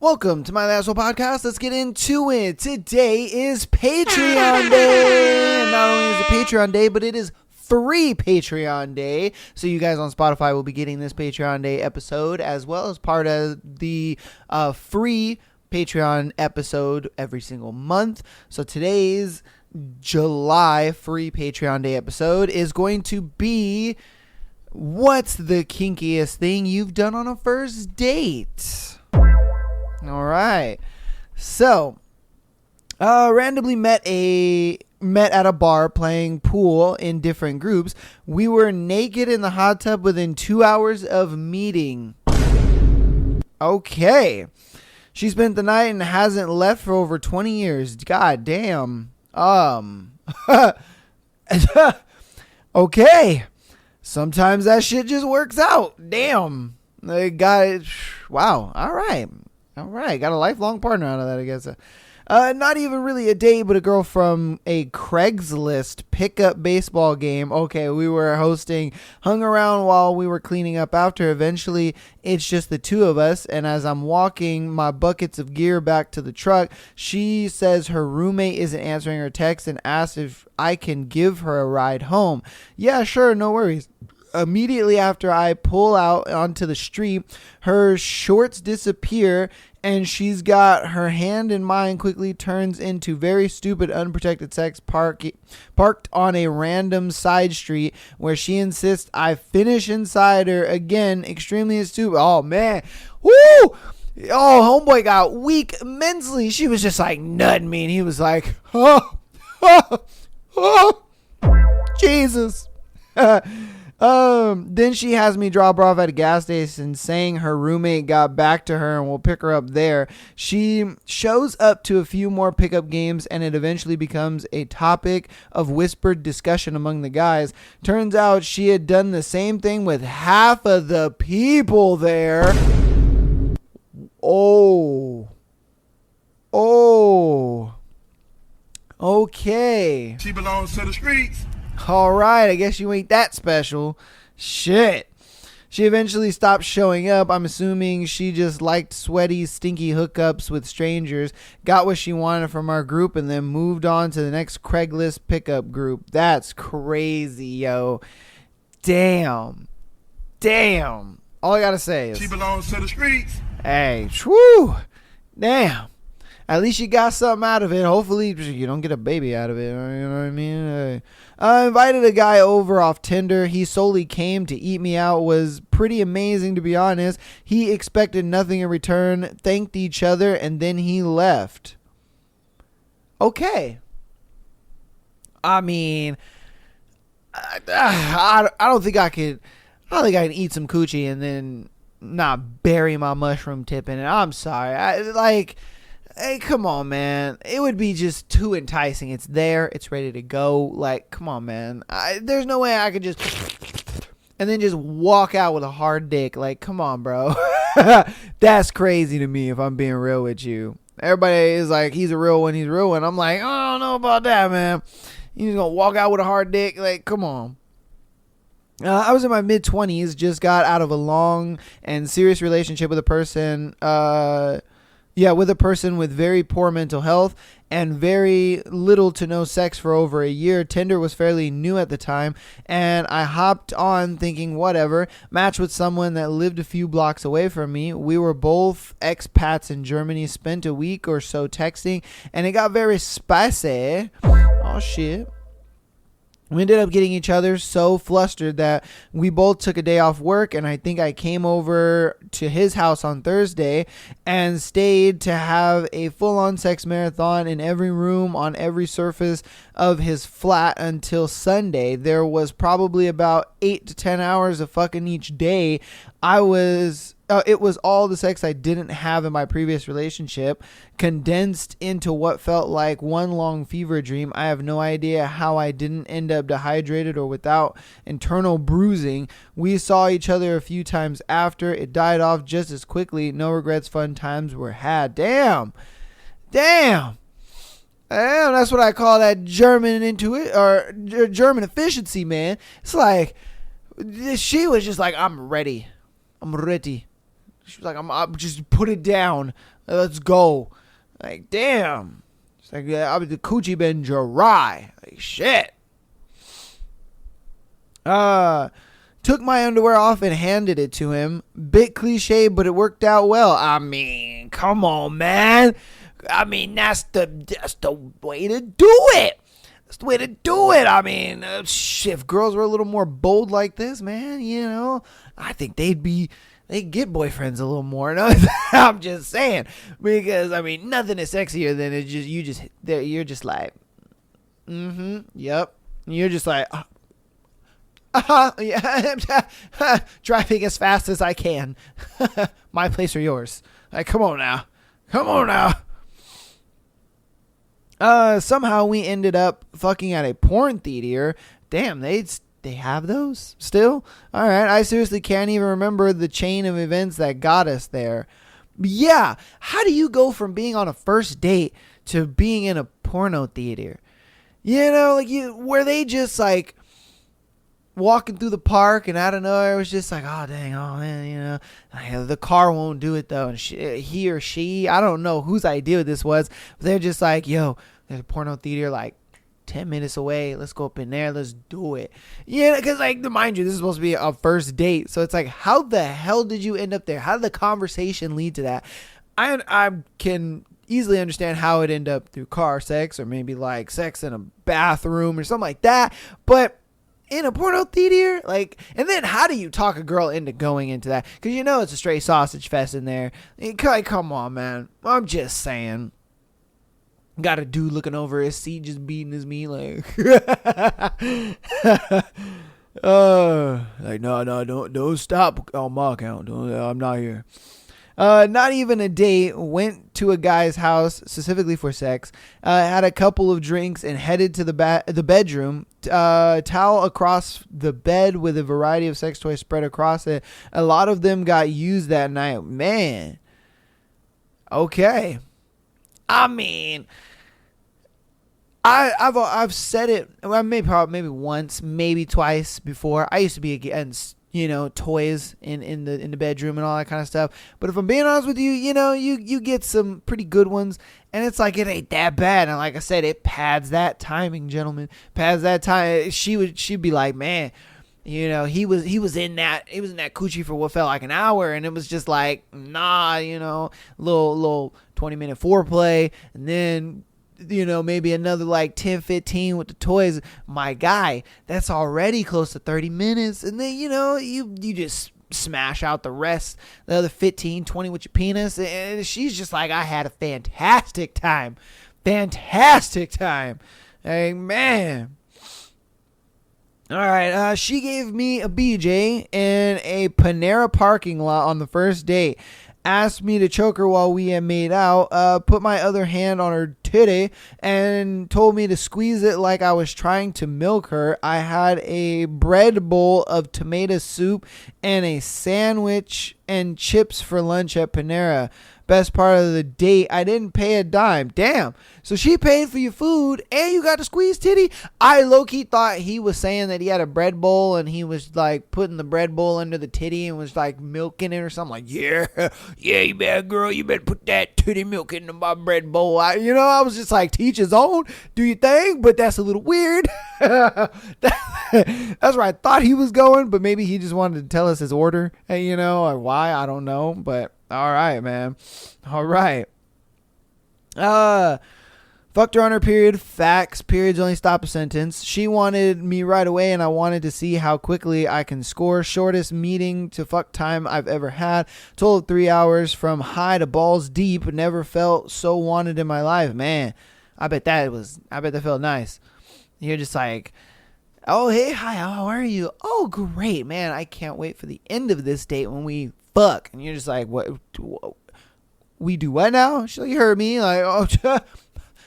Welcome to my Asshole Podcast. Let's get into it. Today is Patreon Day. And not only is it Patreon Day, but it is free Patreon Day. So you guys on Spotify will be getting this Patreon Day episode as well as part of the free Patreon episode every single month. So today's July free Patreon Day episode is going to be, what's the kinkiest thing you've done on a first date? All right. So, randomly met at a bar playing pool in different groups. We were naked in the hot tub within 2 hours of meeting. Okay. She spent the night and hasn't left for over 20 years. God damn. Okay. Sometimes that shit just works out. Damn. Wow. All right. Got a lifelong partner out of that, I guess. Not even really a date, but a girl from a Craigslist pickup baseball game. Okay, we were hung around while we were cleaning up after. Eventually, it's just the two of us, and as I'm walking my buckets of gear back to the truck, she says her roommate isn't answering her text and asks if I can give her a ride home. Yeah, sure, no worries. Immediately after I pull out onto the street, her shorts disappear and she's got her hand in mine, quickly turns into very stupid unprotected sex parked on a random side street where she insists I finish inside her. Again, extremely stupid. Oh man. Woo! Oh, homeboy got weak mentally. She was just like nutting me and he was like, oh Jesus. Then she has me drop her off at a gas station saying her roommate got back to her and will pick her up there. She shows up to a few more pickup games and it eventually becomes a topic of whispered discussion among the guys. Turns out she had done the same thing with half of the people there. Oh. Okay. She belongs to the streets. Alright, I guess you ain't that special. Shit. She eventually stopped showing up. I'm assuming she just liked sweaty, stinky hookups with strangers, got what she wanted from our group, and then moved on to the next Craigslist pickup group. That's crazy, yo. Damn. All I gotta say is, she belongs to the streets. hey, whew. Damn. At least you got something out of it. Hopefully you don't get a baby out of it. You know what I mean? I invited a guy over off Tinder. He solely came to eat me out. Was pretty amazing, to be honest. He expected nothing in return, thanked each other, and then he left. Okay. I mean, I don't think I can eat some coochie and then not bury my mushroom tip in it. I'm sorry. Hey, come on, man. It would be just too enticing. It's there. It's ready to go. Like, come on, man. There's no way I could just and then just walk out with a hard dick. Like, come on, bro. That's crazy to me if I'm being real with you. Everybody is like, he's a real one. I'm like, I don't know about that, man. You just gonna walk out with a hard dick? Like, come on. I was in my mid-20s. Just got out of a long and serious relationship with a person. With a person with very poor mental health and very little to no sex for over a year. Tinder was fairly new at the time, and I hopped on thinking whatever. Matched with someone that lived a few blocks away from me. We were both expats in Germany, spent a week or so texting, and it got very spicy. Oh, shit. We ended up getting each other so flustered that we both took a day off work, and I think I came over to his house on Thursday and stayed to have a full-on sex marathon in every room on every surface of his flat until Sunday. There was probably about 8 to 10 hours of fucking each day. It was all the sex I didn't have in my previous relationship, condensed into what felt like one long fever dream. I have no idea how I didn't end up dehydrated or without internal bruising. We saw each other a few times after. It died off just as quickly. No regrets, fun times were had. Damn, that's what I call that German German efficiency, man. It's like, she was just like, I'm ready. She was like, I'm just put it down. Let's go. Like, damn. It's like, yeah, the coochie been dry. Like, shit. Took my underwear off and handed it to him. Bit cliche, but it worked out well. I mean, come on, man. I mean, that's the way to do it. That's the way to do it. I mean, if girls were a little more bold like this, man, I think they get boyfriends a little more. No, I'm just saying, because I mean, nothing is sexier than you're just like, yep. You're just like, yeah, driving as fast as I can. My place or yours? Like, come on now. Somehow we ended up fucking at a porn theater. Damn, they have those still? All right, I seriously can't even remember the chain of events that got us there. Yeah, how do you go from being on a first date to being in a porno theater? Were they just like walking through the park and out of nowhere it was just like, oh dang, oh man, the car won't do it though, and he or she, I don't know whose idea this was, but they're just like, yo, there's a porno theater like 10 minutes away, let's go up in there, let's do it. Because like, mind you, this is supposed to be a first date, so it's like, how the hell did you end up there? How did the conversation lead to that? I can easily understand how it ended up through car sex, or maybe like sex in a bathroom or something like that, but in a porno theater, like, and then how do you talk a girl into going into that? Because it's a straight sausage fest in there. Like, come on, man. I'm just saying. Got a dude looking over his seat, just beating his meat, like, like, no, don't stop on my account. I'm not here. Not even a date. Went to a guy's house specifically for sex. Had a couple of drinks and headed to the bedroom. Towel across the bed with a variety of sex toys spread across it. A lot of them got used that night. Man. Okay. I mean, I've said it. Well, maybe once, maybe twice before. I used to be against toys in the bedroom and all that kind of stuff. But if I'm being honest with you, you get some pretty good ones, and it's like, it ain't that bad. And like I said, it pads that timing, gentlemen. Pads that time. She'd be like, man, he was in that coochie for what felt like an hour, and it was just like, nah, little 20-minute foreplay, and then maybe another like 10-15 with the toys. My guy, that's already close to 30 minutes. And then, you just smash out the rest, the other 15-20 with your penis. And she's just like, I had a fantastic time. Hey, man. All right. She gave me a BJ in a Panera parking lot on the first date. Asked me to choke her while we had made out, put my other hand on her titty, and told me to squeeze it like I was trying to milk her. I had a bread bowl of tomato soup and a sandwich and chips for lunch at Panera. Best part of the date, I didn't pay a dime. Damn. So she paid for your food and you got to squeeze titty? I low-key thought he was saying that he had a bread bowl and he was like putting the bread bowl under the titty and was like milking it or something. Like, yeah, you better, girl, you better put that titty milk into my bread bowl. I was just like, teach his own, do your thing, but that's a little weird. That's where I thought he was going, but maybe he just wanted to tell us his order. Hey, or why, I don't know, but all right, man. All right. Fucked her on her period. Facts. Periods only stop a sentence. She wanted me right away, and I wanted to see how quickly I can score. Shortest meeting to fuck time I've ever had. Total 3 hours from high to balls deep. Never felt so wanted in my life. Man, I bet that felt nice. You're just like, oh, hey, hi, how are you? Oh, great, man. I can't wait for the end of this date when we fuck. And you're just like, what? We do what now? She's like, you heard me. Like, oh,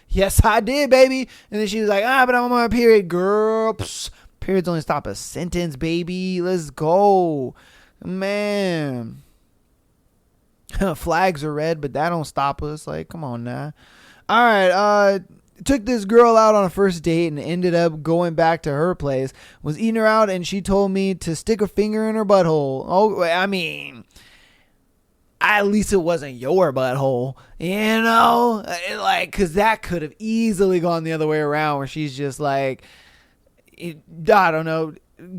yes, I did, baby. And then she was like, but I'm on my period, girl. Psst, periods only stop a sentence, baby. Let's go, man. Flags are red, but that don't stop us. Like, come on now. All right. Took this girl out on a first date and ended up going back to her place. Was eating her out, and she told me to stick a finger in her butthole. Oh, I mean, at least it wasn't your butthole, like, because that could have easily gone the other way around, where she's just like, I don't know,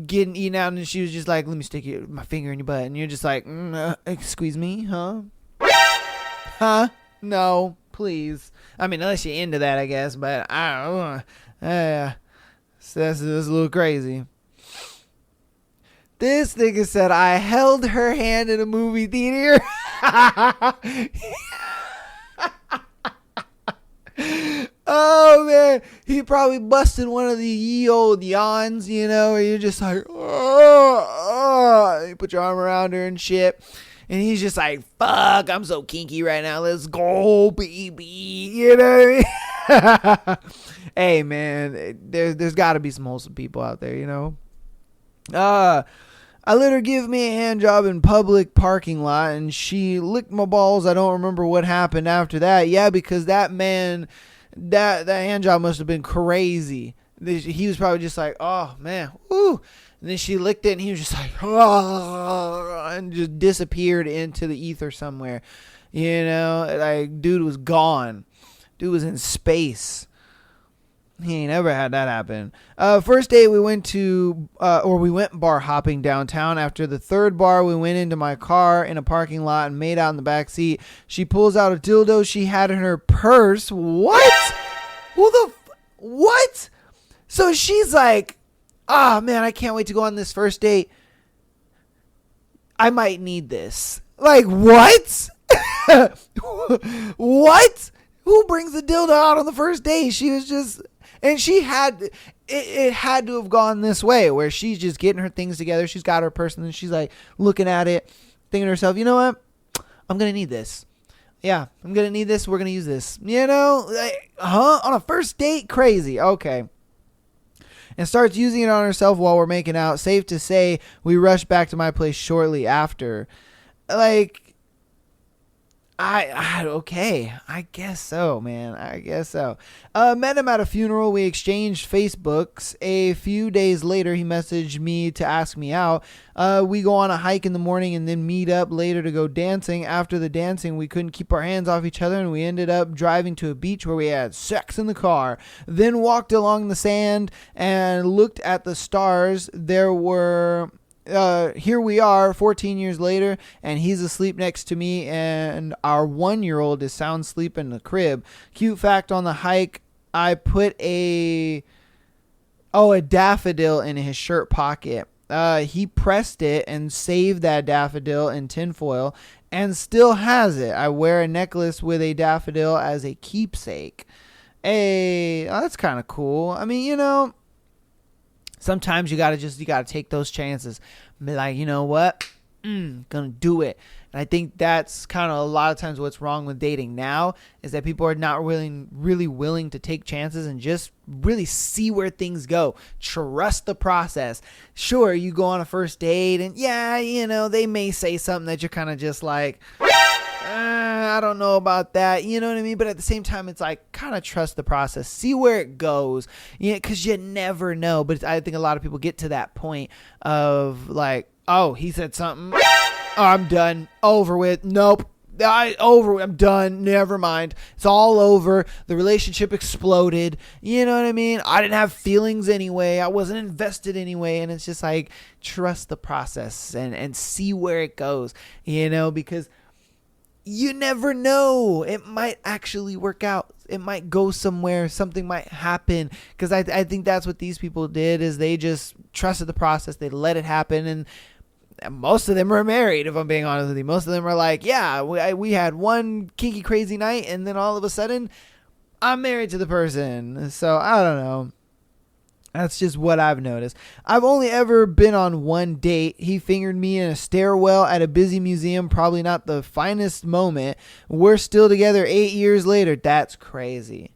getting eaten out, and she was just like, let me stick my finger in your butt, and you're just like, excuse me, huh, no, please. I mean, unless you're into that, I guess, but I don't know. So that's a little crazy. This nigga said, I held her hand in a movie theater. Oh, man. He probably busted one of the ye old yawns, where you're just like, you put your arm around her and shit. And he's just like, fuck, I'm so kinky right now. Let's go, baby. You know what I mean? Hey, man, there's got to be some wholesome people out there, I let her give me a hand job in public parking lot, and she licked my balls. I don't remember what happened after that. Yeah, because that man, that hand job must have been crazy. He was probably just like, oh, man, woo. And then she licked it, and he was just like, oh, and just disappeared into the ether somewhere. Like, dude was gone. Dude was in space. He ain't ever had that happen. First day we went bar hopping downtown. After the third bar, we went into my car in a parking lot and made out in the back seat. She pulls out a dildo she had in her purse. What? What? So she's like, oh man, I can't wait to go on this first date. I might need this. Like, what? What? Who brings a dildo out on the first date? She was just... And she had, it had to have gone this way, where she's just getting her things together. She's got her person, and she's like looking at it, thinking to herself, you know what? I'm going to need this. Yeah, I'm going to need this. We're going to use this. On a first date? Crazy. Okay. And starts using it on herself while we're making out. Safe to say, we rushed back to my place shortly after. Like, okay, I guess so, man. I guess so. Met him at a funeral. We exchanged Facebooks. A few days later, he messaged me to ask me out. We go on a hike in the morning and then meet up later to go dancing. After the dancing, we couldn't keep our hands off each other, and we ended up driving to a beach where we had sex in the car. Then walked along the sand and looked at the stars. Here we are 14 years later, and he's asleep next to me, and our 1-year-old is sound asleep in the crib. Cute fact on the hike, I put a daffodil in his shirt pocket. He pressed it and saved that daffodil in tinfoil and still has it. I wear a necklace with a daffodil as a keepsake. That's kind of cool. I mean, sometimes you gotta take those chances. Be like, you know what? Gonna do it. And I think that's kind of a lot of times what's wrong with dating now, is that people are not really willing to take chances and just really see where things go. Trust the process. Sure, you go on a first date and they may say something that you're kind of just like, I don't know about that. You know what I mean? But at the same time, it's like, kind of trust the process. See where it goes. Because you never know. But I think a lot of people get to that point of like, oh, he said something. Oh, I'm done. Over with. Nope. I'm done. Never mind. It's all over. The relationship exploded. You know what I mean? I didn't have feelings anyway. I wasn't invested anyway. And it's just like, trust the process and see where it goes. Because you never know. It might actually work out. It might go somewhere. Something might happen. Because I think that's what these people did, is they just trusted the process. They let it happen. And most of them are married, if I'm being honest with you. Most of them are like, yeah, we had one kinky crazy night, and then all of a sudden, I'm married to the person. So, I don't know. That's just what I've noticed. I've only ever been on one date. He fingered me in a stairwell at a busy museum. Probably not the finest moment. We're still together 8 years later. That's crazy.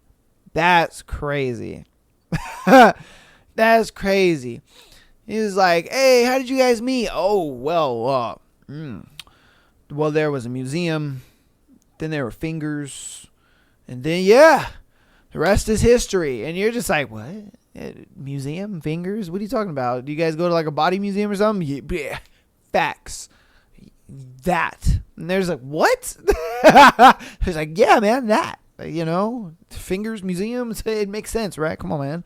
That's crazy. That's crazy. He was like, hey, how did you guys meet? Oh, well, there was a museum. Then there were fingers. And then, the rest is history. And you're just like, what? Museum? Fingers? What are you talking about? Do you guys go to like a body museum or something? Yeah. Facts. that. And there's like, what? He's like, yeah, man, that. You know, fingers, museums, it makes sense, right? Come on, man.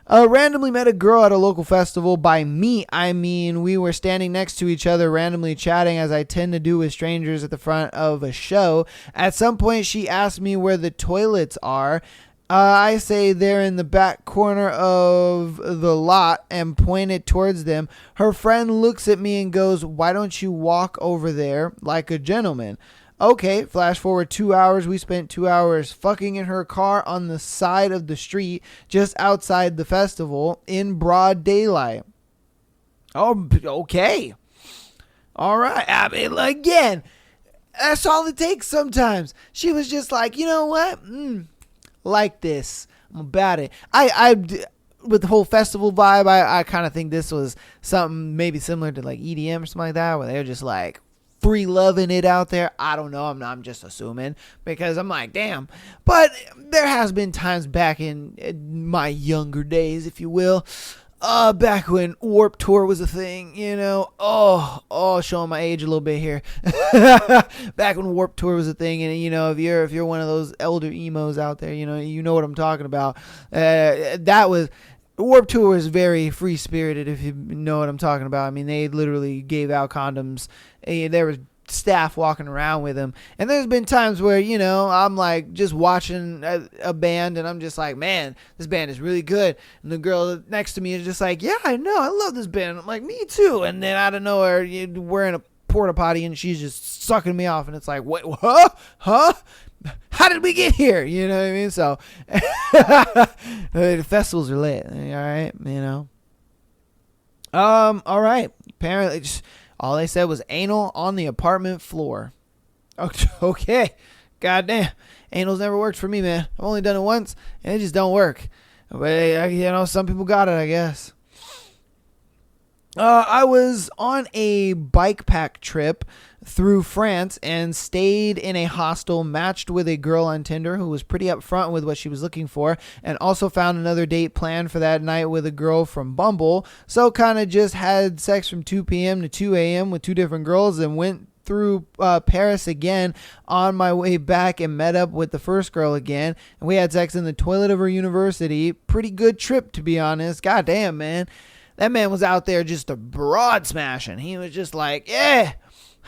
Randomly met a girl at a local festival. By meet, I mean we were standing next to each other, randomly chatting, as I tend to do with strangers at the front of a show. At some point, she asked me where the toilets are. I say they're in the back corner of the lot and pointed towards them. Her friend looks at me and goes, why don't you walk over there like a gentleman? Okay, flash forward 2 hours. We spent 2 hours fucking in her car on the side of the street just outside the festival in broad daylight. Oh, okay. All right. I mean, again, that's all it takes sometimes. She was just like, you know what? Like this. I'm about it. I with the whole festival vibe, I kind of think this was something maybe similar to like EDM or something like that, where they're just like free loving it out there. I don't know. I'm just assuming, because I'm like, damn. But there has been times back in my younger days, if you will, back when Warped Tour was a thing, you know. Showing my age a little bit here. Back when Warped Tour was a thing, and you know, if you're one of those elder emos out there, you know what I'm talking about. That was Warped Tour was very free spirited, if you know what I'm talking about. I mean, they literally gave out condoms. There was staff walking around with them, and there's been times where, you know, I'm like just watching a band and I'm just like, man, this band is really good, and the girl next to me is just like, yeah, I know, I love this band. I'm like, me too. And then out of nowhere, we're in a porta potty and she's just sucking me off, and it's like, what? Huh? How did we get here? You know what I mean? So the festivals are lit. All right, you know. All right. Apparently, just all they said was anal on the apartment floor. Okay. Goddamn. Anal's never worked for me, man. I've only done it once, and it just don't work. But, you know, some people got it, I guess. I was on a bike pack trip through France and stayed in a hostel, matched with a girl on Tinder who was pretty upfront with what she was looking for, and also found another date planned for that night with a girl from Bumble. So kind of just had sex from 2 p.m. to 2 a.m. with two different girls, and went through Paris again on my way back and met up with the first girl again, and we had sex in the toilet of her university. Pretty good trip, to be honest. Goddamn, man. That man was out there just a broad smashing. He was just like, yeah,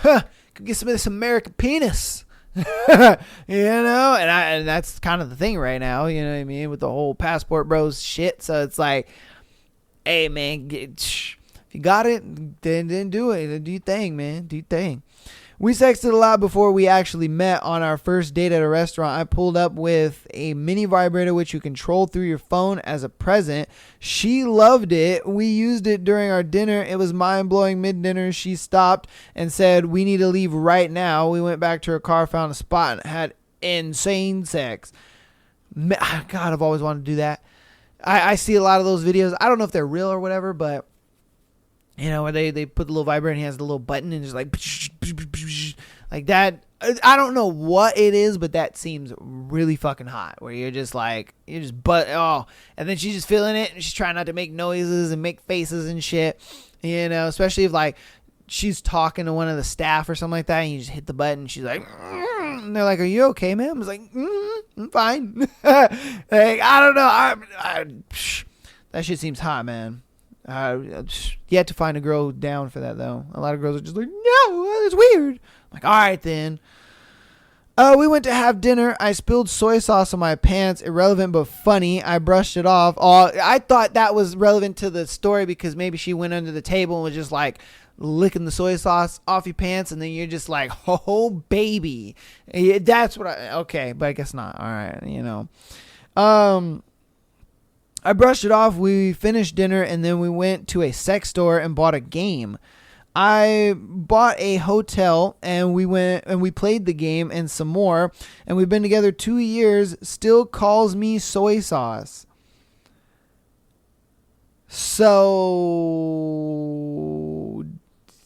could get some of this American penis. You know, and that's kind of the thing right now, you know what I mean, with the whole passport bros shit. So it's like, hey, man, if you got it, then do it. Do your thing, man. Do your thing. We sexted a lot before we actually met. On our first date at a restaurant, I pulled up with a mini vibrator which you control through your phone as a present. She loved it. We used it during our dinner. It was mind-blowing. Mid-dinner, she stopped and said, we need to leave right now. We went back to her car, found a spot, and had insane sex. God, I've always wanted to do that. I see a lot of those videos. I don't know if they're real or whatever, but you know, where they put the little vibrator and he has the little button and just like that. I don't know what it is, but that seems really fucking hot. Where you're just like, and then she's just feeling it and she's trying not to make noises and make faces and shit. You know, especially if like she's talking to one of the staff or something like that, and you just hit the button. And she's like, and they're like, "Are you okay, man?" I was like, "I'm fine." Like, I don't know. That shit seems hot, man. Yet to find a girl down for that, though. A lot of girls are just like, no, that's weird. I'm like, all right, then. We went to have dinner. I spilled soy sauce on my pants. Irrelevant but funny. I brushed it off. I thought that was relevant to the story because maybe she went under the table and was just like licking the soy sauce off your pants, and then you're just like, oh, baby. That's what okay, but I guess not. All right, you know. I brushed it off. We finished dinner, and then we went to a sex store and bought a game. I bought a hotel, and we went and we played the game and some more, and we've been together 2 years. Still calls me soy sauce. So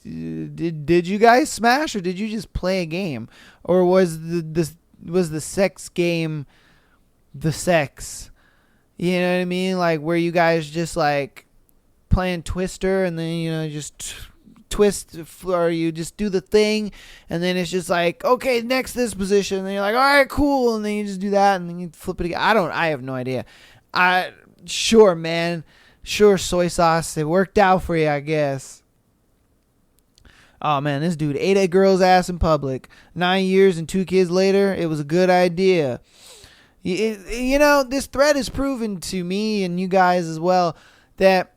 did you guys smash, or did you just play a game, or was the sex game the sex? You know what I mean? Like, where you guys just like playing Twister and then, you know, just twist or you just do the thing, and then it's just like, okay, next this position, and then you're like, all right, cool, and then you just do that, and then you flip it again. I have no idea. Sure, man. Sure, soy sauce. It worked out for you, I guess. Oh, man, this dude ate a girl's ass in public. 9 years and 2 kids later, it was a good idea. You know, this thread has proven to me and you guys as well that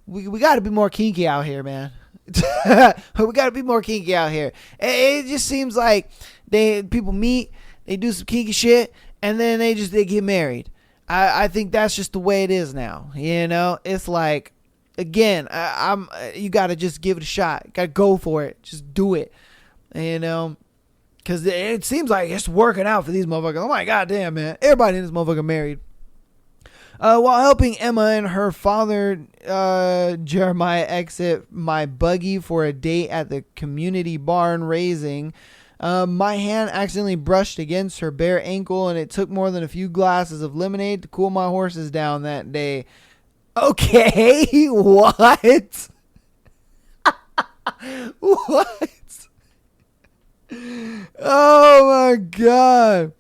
we got to be more kinky out here, man. We got to be more kinky out here. It just seems like people meet, they do some kinky shit, and then they get married. I think that's just the way it is now. You know, it's like, again, you got to just give it a shot. Got to go for it. Just do it. You know, because it seems like it's working out for these motherfuckers. Oh my goddamn, man. Everybody in this motherfucker married. While helping Emma and her father, Jeremiah, exit my buggy for a date at the community barn raising, my hand accidentally brushed against her bare ankle, and it took more than a few glasses of lemonade to cool my horses down that day. Okay, what? What? Oh my God.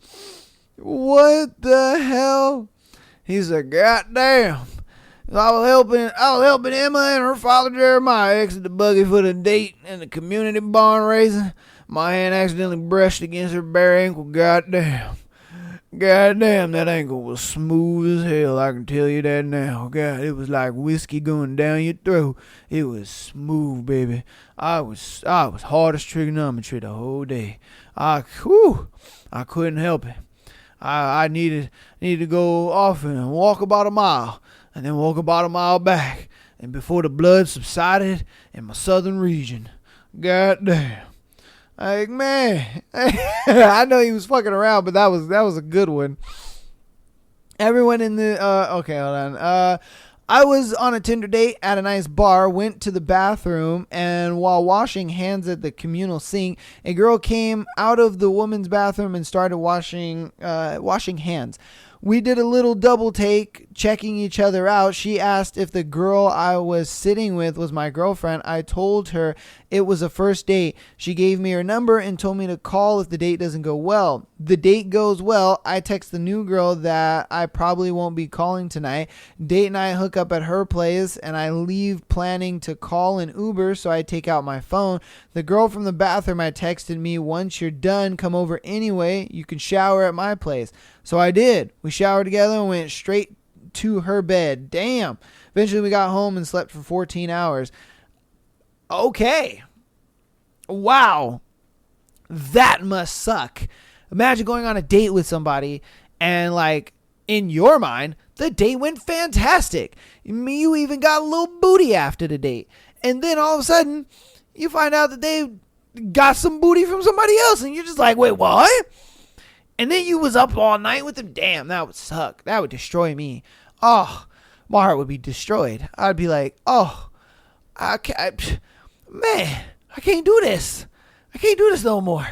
What the hell? He said, goddamn. I was helping Emma and her father Jeremiah exit the buggy for the date and the community barn raising. My hand accidentally brushed against her bare ankle. Goddamn. Goddamn, that ankle was smooth as hell. I can tell you that now. God, it was like whiskey going down your throat. It was smooth, baby. I was hard as trigonometry the whole day. I couldn't help it. I needed to go off and walk about a mile, and then walk about a mile back, and before the blood subsided in my southern region. Goddamn. Like, man, I know he was fucking around, but that was a good one. Everyone in the, okay, hold on. I was on a Tinder date at a nice bar, went to the bathroom, and while washing hands at the communal sink, a girl came out of the woman's bathroom and started washing hands. We did a little double take, checking each other out. She asked if the girl I was sitting with was my girlfriend. I told her it was a first date. She gave me her number and told me to call if the date doesn't go well. The date goes well. I text the new girl that I probably won't be calling tonight. Date and I hook up at her place, and I leave planning to call an Uber, so I take out my phone. The girl from the bathroom had texted me, once you're done, come over anyway. You can shower at my place. So I did. We showered together and went straight to her bed. Damn. Eventually we got home and slept for 14 hours. Okay. Wow. That must suck. Imagine going on a date with somebody and, like, in your mind, the date went fantastic. You even got a little booty after the date. And then all of a sudden, you find out that they got some booty from somebody else. And you're just like, wait, what? And then you was up all night with them. Damn, that would suck. That would destroy me. Oh, my heart would be destroyed. I'd be like, oh, man, I can't do this. I can't do this no more.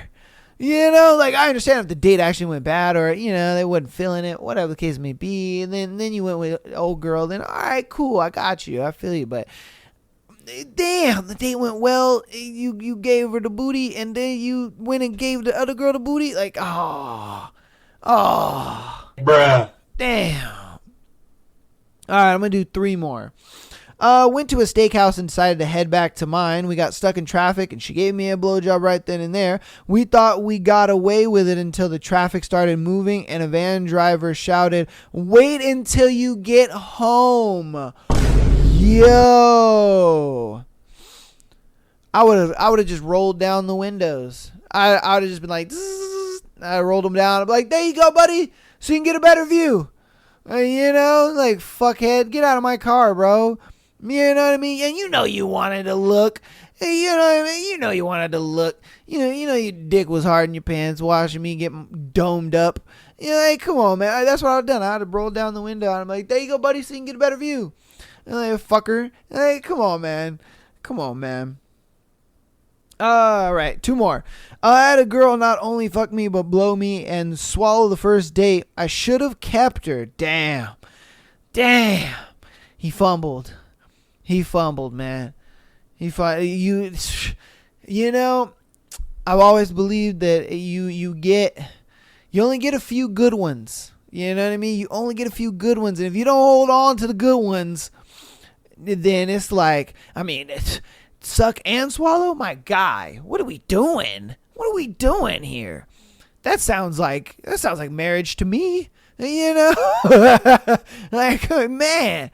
You know, like, I understand if the date actually went bad, or, you know, they wasn't feeling it, whatever the case may be. And then you went with old girl. Then, all right, cool, I got you. I feel you. But damn, the date went well. You gave her the booty, and then you went and gave the other girl the booty. Like, oh, Bruh. damn. All right, I'm gonna do 3 more. Went to a steakhouse and decided to head back to mine. We got stuck in traffic, and she gave me a blowjob right then and there. We thought we got away with it until the traffic started moving, and a van driver shouted, "Wait until you get home." Yo, I would have just rolled down the windows. I would have just been like, zzz. I rolled them down. I'm like, there you go, buddy, so you can get a better view. You know, like, fuckhead, get out of my car, bro. You know what I mean? And you know you wanted to look. You know what I mean? You know you wanted to look. You know your dick was hard in your pants watching me get domed up. You know, like, come on, man. That's what I would have done. I would have rolled down the window, and I'm like, there you go, buddy, so you can get a better view. And like, fucker. Like, come on, man. Come on, man. All right, 2 more. I had a girl not only fuck me, but blow me and swallow the first date. I should have kept her. Damn. He fumbled, man. You know, I've always believed that you only get a few good ones. You know what I mean? You only get a few good ones, and if you don't hold on to the good ones, then it's like, I mean, it's suck and swallow. My guy, what are we doing? What are we doing here? That sounds like marriage to me. You know, like, man,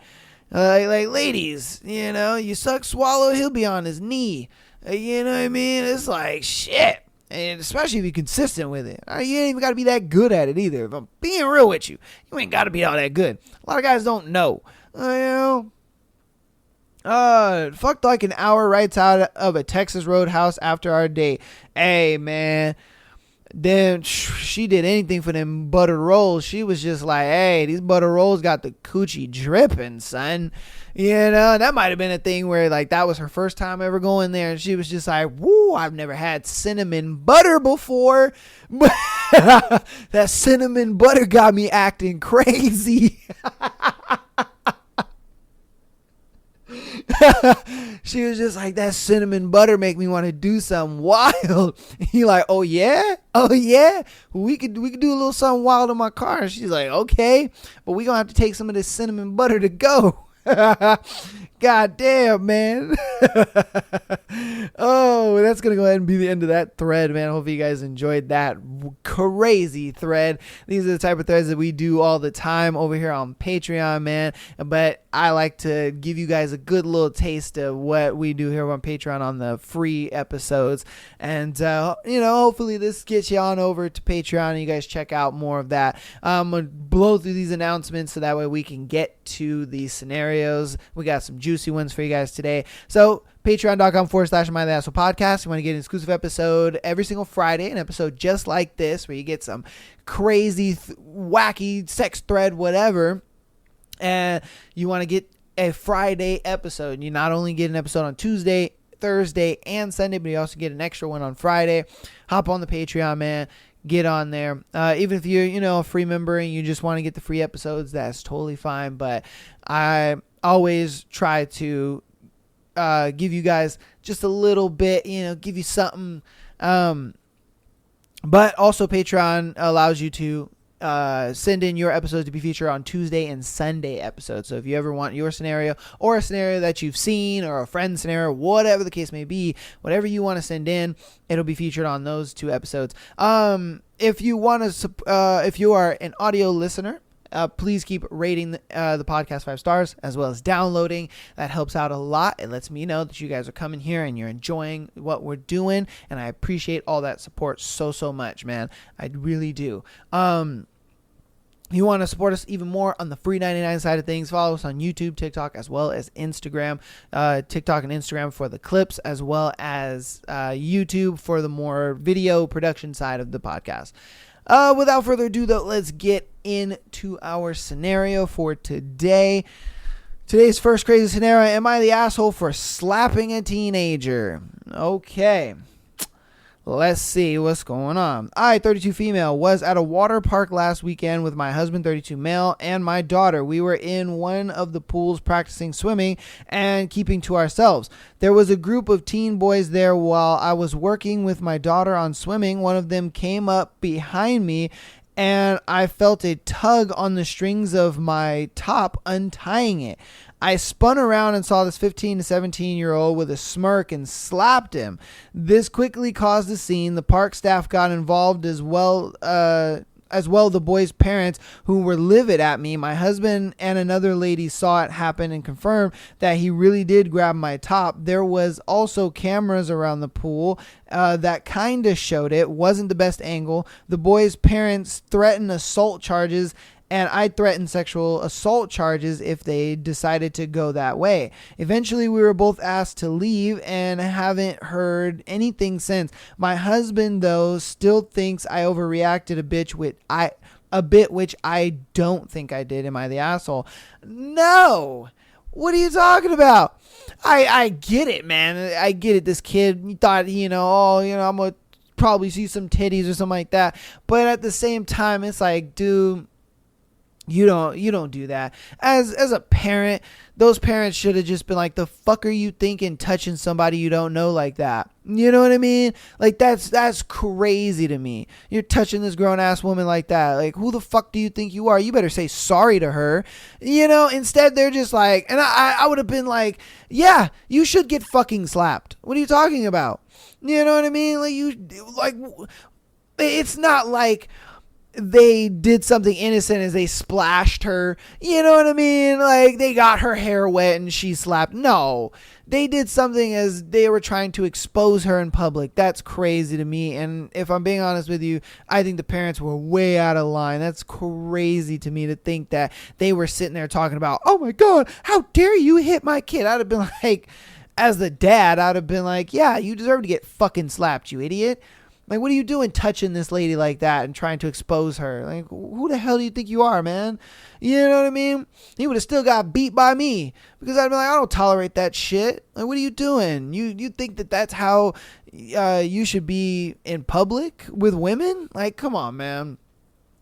like ladies, you know, you suck, swallow, he'll be on his knee. You know what I mean? It's like shit. And especially if you're consistent with it. You ain't even got to be that good at it either. If I'm being real with you, you ain't got to be all that good. A lot of guys don't know. You know? Fucked like an hour rides out of a Texas Roadhouse after our date. Hey, man. Then she did anything for them butter rolls. She was just like, hey, these butter rolls got the coochie dripping, son. You know, that might have been a thing where like that was her first time ever going there, and she was just like, woo, I've never had cinnamon butter before. But that cinnamon butter got me acting crazy. She was just like, that cinnamon butter make me want to do something wild. He like, oh yeah, we could do a little something wild in my car. And she's like, okay, but we gonna have to take some of this cinnamon butter to go. God damn, man. Oh, that's gonna go ahead and be the end of that thread, man. Hopefully you guys enjoyed that crazy thread. These are the type of threads that we do all the time over here on Patreon, man. But I like to give you guys a good little taste of what we do here on Patreon on the free episodes. And you know, hopefully this gets you on over to Patreon and you guys check out more of that. I'm gonna blow through these announcements so that way we can get to these scenarios. We got some juicy ones for you guys today. So patreon.com/MyTheAsshole Podcast. You want to get an exclusive episode every single Friday, an episode just like this where you get some crazy, wacky sex thread, whatever. And you want to get a Friday episode. You not only get an episode on Tuesday, Thursday, and Sunday, but you also get an extra one on Friday. Hop on the Patreon, man. Get on there. Even if you're, you know, a free member and you just want to get the free episodes, that's totally fine. But I always try to give you guys just a little bit, you know, give you something. But also Patreon allows you to send in your episodes to be featured on Tuesday and Sunday episodes. So if you ever want your scenario or a scenario that you've seen or a friend's scenario, whatever the case may be, whatever you want to send in, it'll be featured on those two episodes. If you want to, if you are an audio listener, please keep rating the podcast 5 stars as well as downloading. That helps out a lot. It lets me know that you guys are coming here and you're enjoying what we're doing, and I appreciate all that support so much, man. I really do. You want to support us even more on the free 99 side of things, follow us on YouTube, TikTok, as well as Instagram. TikTok and Instagram for the clips, as well as YouTube for the more video production side of the podcast. Without further ado, though, let's get into our scenario for today. Today's first crazy scenario: am I the asshole for slapping a teenager? Okay. Let's see what's going on. I, 32 female, was at a water park last weekend with my husband, 32 male, and my daughter. We were in one of the pools practicing swimming and keeping to ourselves. There was a group of teen boys there while I was working with my daughter on swimming. One of them came up behind me and I felt a tug on the strings of my top, untying it. I spun around and saw this 15 to 17-year-old with a smirk and slapped him. This quickly caused a scene. The park staff got involved as well the boys' parents, who were livid at me. My husband and another lady saw it happen and confirmed that he really did grab my top. There was also cameras around the pool that kind of showed it. Wasn't the best angle. The boys' parents threatened assault charges, and I threatened sexual assault charges if they decided to go that way. Eventually, we were both asked to leave and haven't heard anything since. My husband, though, still thinks I overreacted a bit, which I don't think I did. Am I the asshole? No. What are you talking about? I get it, man. I get it. This kid thought, I'm going to probably see some titties or something like that. But at the same time, it's like, dude, You don't do that. As a parent, those parents should have just been like, the fuck are you thinking touching somebody you don't know like that? You know what I mean? Like, that's crazy to me. You're touching this grown ass woman like that. Like, who the fuck do you think you are? You better say sorry to her. Instead they're just like, and I would have been like, yeah, you should get fucking slapped. What are you talking about? You know what I mean? It's not like they did something innocent as they splashed her. You know what I mean? Like, they got her hair wet and she slapped. No, they did something as they were trying to expose her in public. That's crazy to me. And if I'm being honest with you, I think the parents were way out of line. That's crazy to me to think that they were sitting there talking about, oh my God, how dare you hit my kid? I'd have been like, as the dad, I'd have been like, yeah, you deserve to get fucking slapped, you idiot. Like, what are you doing touching this lady like that and trying to expose her? Like, who the hell do you think you are, man? You know what I mean? He would have still got beat by me because I'd be like, I don't tolerate that shit. Like, what are you doing? You think that that's how you should be in public with women? Like, come on, man.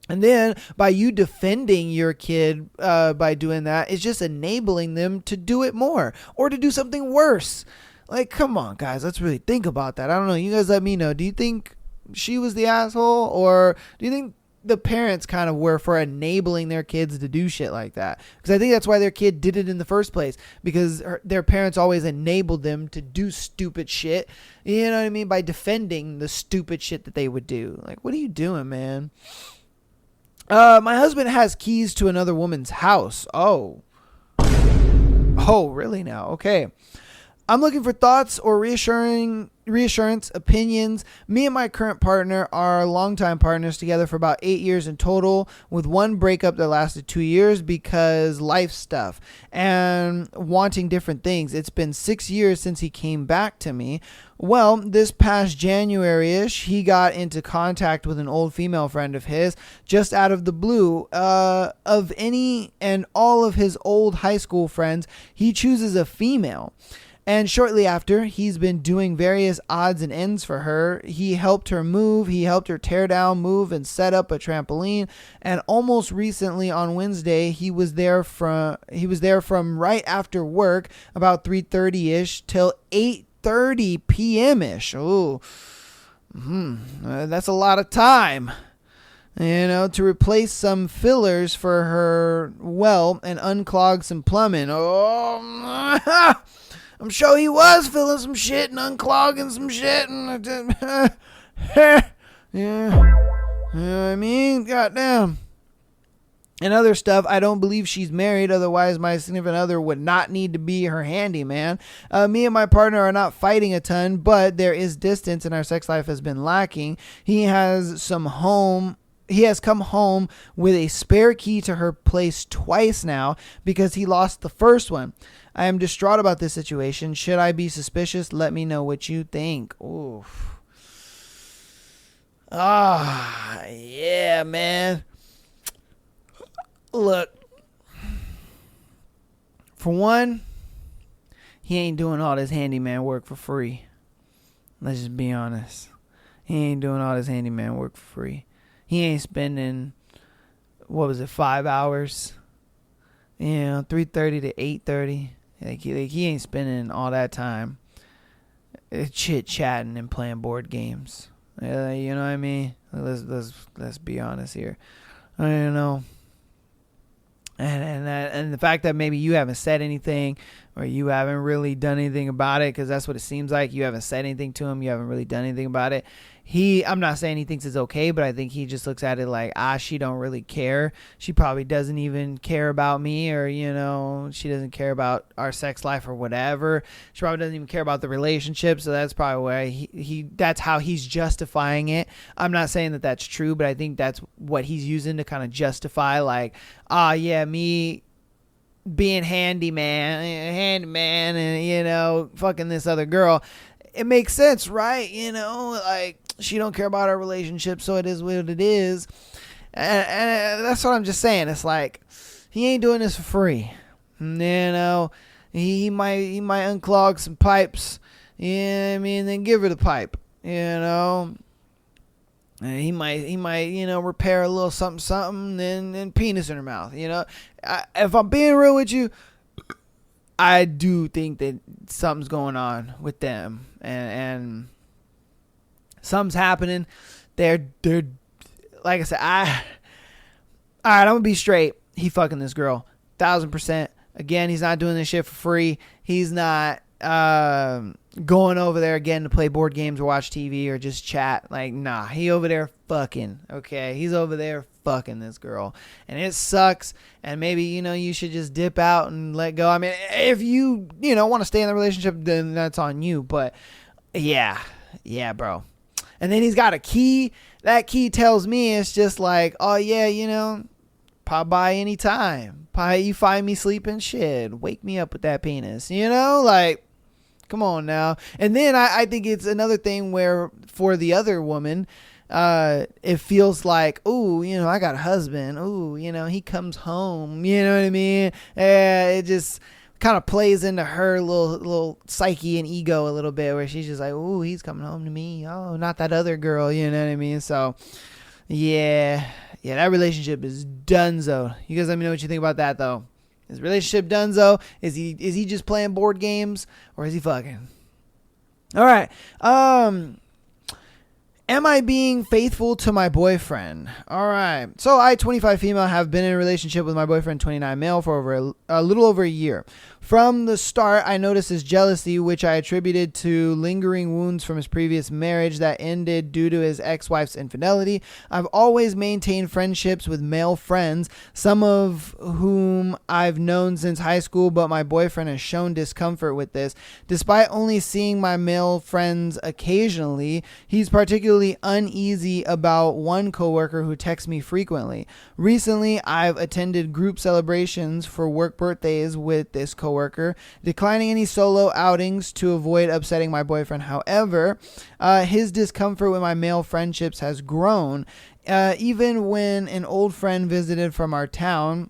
And then by you defending your kid by doing that, it's just enabling them to do it more or to do something worse. Like, come on, guys. Let's really think about that. I don't know. You guys let me know. Do you think she was the asshole? Or do you think the parents kind of were for enabling their kids to do shit like that? Because I think that's why their kid did it in the first place. Because their parents always enabled them to do stupid shit. You know what I mean? By defending the stupid shit that they would do. Like, what are you doing, man? My husband has keys to another woman's house. Oh, really now? Okay. I'm looking for thoughts or reassurance, opinions. Me and my current partner are longtime partners together for about 8 years in total, with one breakup that lasted 2 years because life stuff and wanting different things. It's been 6 years since he came back to me. Well, this past January-ish, he got into contact with an old female friend of his just out of the blue. Of any and all of his old high school friends, he chooses a female. And shortly after, he's been doing various odds and ends for her. He helped her move. He helped her tear down, move, and set up a trampoline. And almost recently on Wednesday, he was there from right after work, about 3:30-ish, till 8:30 p.m.-ish. Oh, that's a lot of time. To replace some fillers for her well and unclog some plumbing. Oh, I'm sure he was filling some shit and unclogging some shit. And yeah. You know what I mean? Goddamn. And other stuff. I don't believe she's married. Otherwise, my significant other would not need to be her handyman. Me and my partner are not fighting a ton, but there is distance and our sex life has been lacking. He has come home with a spare key to her place twice now because he lost the first one. I am distraught about this situation. Should I be suspicious? Let me know what you think. Oof. Yeah, man. Look. For one, he ain't doing all this handyman work for free. Let's just be honest. He ain't doing all this handyman work for free. He ain't spending, 5 hours? 3:30 to 8:30. Like he ain't spending all that time chit-chatting and playing board games. You know what I mean? Let's be honest here. I don't know. And the fact that maybe you haven't said anything or you haven't really done anything about it, because that's what it seems like. You haven't said anything to him. You haven't really done anything about it. I'm not saying he thinks it's okay, but I think he just looks at it like, she don't really care. She probably doesn't even care about me, or, she doesn't care about our sex life or whatever. She probably doesn't even care about the relationship. So that's probably why that's how he's justifying it. I'm not saying that that's true, but I think that's what he's using to kind of justify, like, me being handyman and, fucking this other girl. It makes sense, right? Like, she don't care about our relationship, so it is what it is. And that's what I'm just saying. It's like, he ain't doing this for free. He might unclog some pipes, then give her the pipe, And he might, repair a little something, something, and penis in her mouth. If I'm being real with you, I do think that something's going on with them, and something's happening. They're like I said. All right, I'm gonna be straight. He fucking this girl, 1,000%. Again, he's not doing this shit for free. He's not going over there again to play board games or watch TV or just chat. Like, nah, he over there fucking, okay? He's over there fucking this girl. And it sucks. And maybe, you should just dip out and let go. I mean, if you want to stay in the relationship, then that's on you. But yeah, bro. And then he's got a key. That key tells me it's just like, oh yeah, pop by anytime. You find me sleeping, shit, wake me up with that penis. Like, come on now. And then I think it's another thing where for the other woman, it feels like, ooh, I got a husband. Ooh, he comes home. You know what I mean? It just kind of plays into her little psyche and ego a little bit, where she's just like, ooh, he's coming home to me. Oh, not that other girl. You know what I mean? So, yeah, that relationship is donezo. You guys let me know what you think about that, though. Is relationship donezo? Is he just playing board games, or is he fucking? All right. Am I being faithful to my boyfriend? All right. So I, 25 female, have been in a relationship with my boyfriend, 29 male, for over a little over a year. From the start, I noticed his jealousy, which I attributed to lingering wounds from his previous marriage that ended due to his ex-wife's infidelity. I've always maintained friendships with male friends, some of whom I've known since high school, but my boyfriend has shown discomfort with this. Despite only seeing my male friends occasionally, he's particularly uneasy about one coworker who texts me frequently. Recently, I've attended group celebrations for work birthdays with this coworker, declining any solo outings to avoid upsetting my boyfriend. However, his discomfort with my male friendships has grown. Even when an old friend visited from our town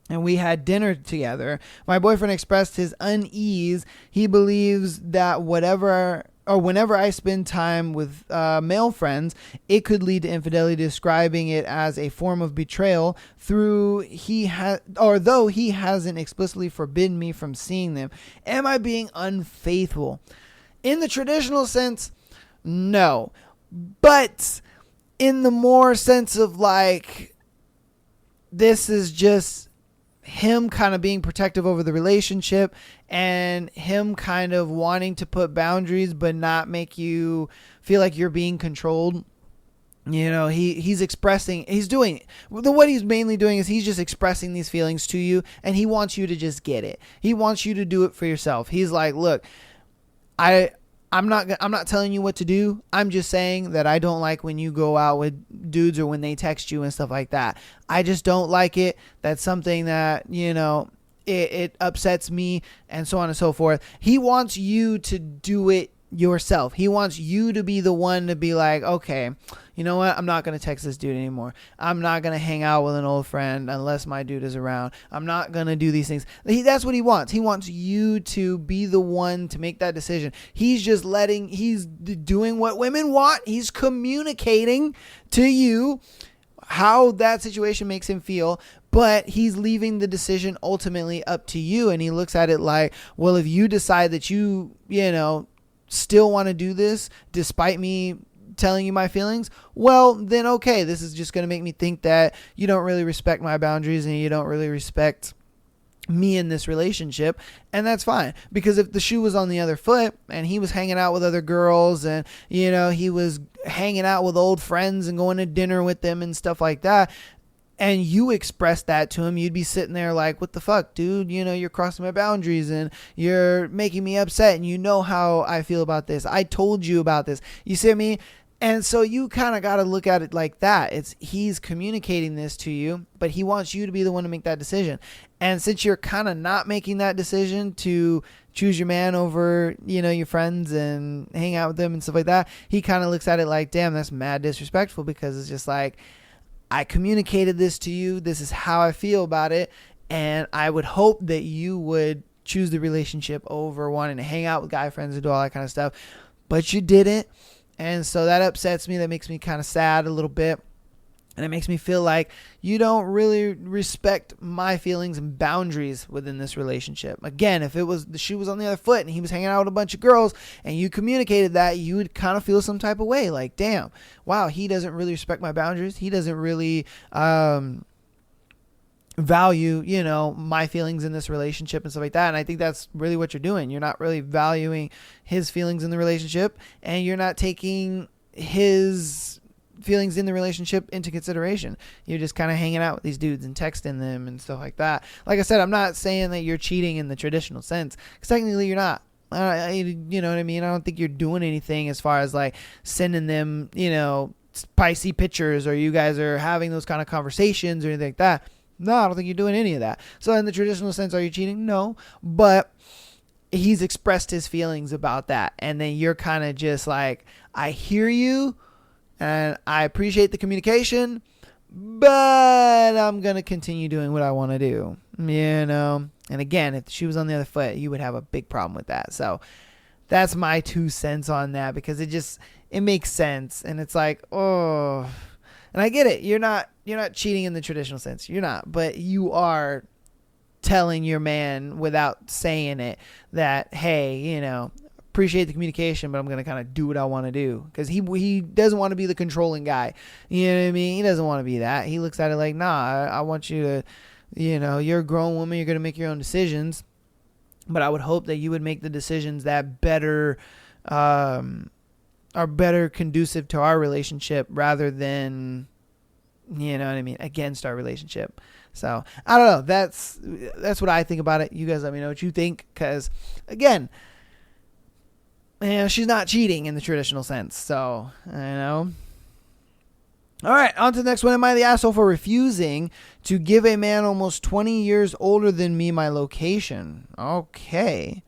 and we had dinner together, my boyfriend expressed his unease. He believes that whenever I spend time with male friends, it could lead to infidelity, describing it as a form of betrayal though he hasn't explicitly forbidden me from seeing them. Am I being unfaithful? In the traditional sense, no. But in the more sense of like, this is just him kind of being protective over the relationship and him kind of wanting to put boundaries but not make you feel like you're being controlled. What he's mainly doing is he's just expressing these feelings to you, and he wants you to just get it. He wants you to do it for yourself. He's like, look, I'm not telling you what to do. I'm just saying that I don't like when you go out with dudes or when they text you and stuff like that. I just don't like it. That's something that, it upsets me, and so on and so forth. He wants you to do it yourself. He wants you to be the one to be like, okay, you know what? I'm not going to text this dude anymore. I'm not going to hang out with an old friend unless my dude is around. I'm not going to do these things. That's what he wants. He wants you to be the one to make that decision. He's doing what women want. He's communicating to you how that situation makes him feel, but he's leaving the decision ultimately up to you. And he looks at it like, well, if you decide that you still want to do this despite me telling you my feelings, well, then okay, this is just going to make me think that you don't really respect my boundaries and you don't really respect me in this relationship. And that's fine, because if the shoe was on the other foot and he was hanging out with other girls and he was hanging out with old friends and going to dinner with them and stuff like that, and you express that to him, you'd be sitting there like, what the fuck, dude? You're crossing my boundaries and you're making me upset, and you know how I feel about this. I told you about this. You see what I mean? And so you kind of got to look at it like that. He's communicating this to you, but he wants you to be the one to make that decision. And since you're kind of not making that decision to choose your man over, your friends and hang out with them and stuff like that, he kind of looks at it like, damn, that's mad disrespectful, because it's just like, I communicated this to you. This is how I feel about it. And I would hope that you would choose the relationship over wanting to hang out with guy friends and do all that kind of stuff. But you didn't. And so that upsets me. That makes me kind of sad a little bit. And it makes me feel like you don't really respect my feelings and boundaries within this relationship. Again, if it was the shoe was on the other foot and he was hanging out with a bunch of girls and you communicated that, you would kind of feel some type of way. Like, damn, wow, he doesn't really respect my boundaries. He doesn't really value, my feelings in this relationship and stuff like that. And I think that's really what you're doing. You're not really valuing his feelings in the relationship, and you're not taking his feelings in the relationship into consideration. You're just kind of hanging out with these dudes and texting them and stuff like that. Like I said, I'm not saying that you're cheating in the traditional sense, because technically you're not. You know what I mean? I don't think you're doing anything as far as like sending them, spicy pictures, or you guys are having those kind of conversations or anything like that. No, I don't think you're doing any of that. So in the traditional sense, are you cheating? No, but he's expressed his feelings about that. And then you're kind of just like, I hear you, and I appreciate the communication, but I'm going to continue doing what I want to do, And again, if she was on the other foot, you would have a big problem with that. So that's my 2 cents on that, because it makes sense. And it's like, oh, and I get it. You're not cheating in the traditional sense. You're not, but you are telling your man without saying it that, hey, appreciate the communication, but I'm going to kind of do what I want to do, because he doesn't want to be the controlling guy. You know what I mean? He doesn't want to be that. He looks at it like, nah, I want you to, you're a grown woman. You're going to make your own decisions, but I would hope that you would make the decisions that better, are better conducive to our relationship, rather than, against our relationship. So I don't know. That's what I think about it. You guys let me know what you think, because again, she's not cheating in the traditional sense. So, All right, on to the next one. Am I the asshole for refusing to give a man almost 20 years older than me my location? Okay.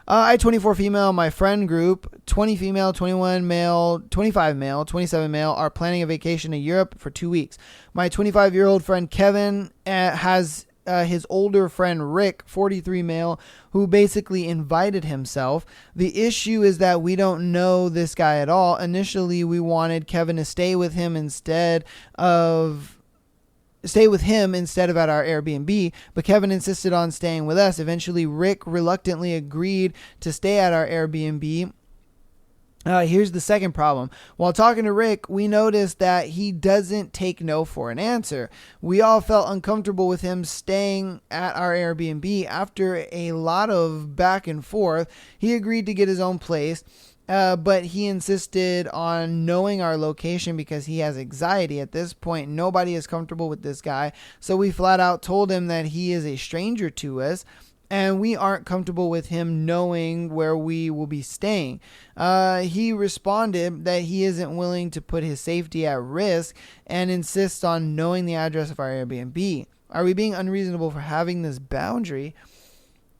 I 24 female, my friend group, 20 female, 21 male, 25 male, 27 male are planning a vacation to Europe for 2 weeks. My 25-year-old friend Kevin has his older friend Rick, 43 male, who basically invited himself. The issue is that we don't know this guy at all. Initially, we wanted Kevin to stay with him instead of at our Airbnb, but Kevin insisted on staying with us. Eventually, Rick reluctantly agreed to stay at our Airbnb. Here's the second problem. While talking to Rick, we noticed that he doesn't take no for an answer. We all felt uncomfortable with him staying at our Airbnb. After a lot of back and forth, he agreed to get his own place, but he insisted on knowing our location because he has anxiety. At this point, nobody is comfortable with this guy, so we flat out told him that he is a stranger to us, and we aren't comfortable with him knowing where we will be staying. He responded that he isn't willing to put his safety at risk and insists on knowing the address of our Airbnb. Are we being unreasonable for having this boundary?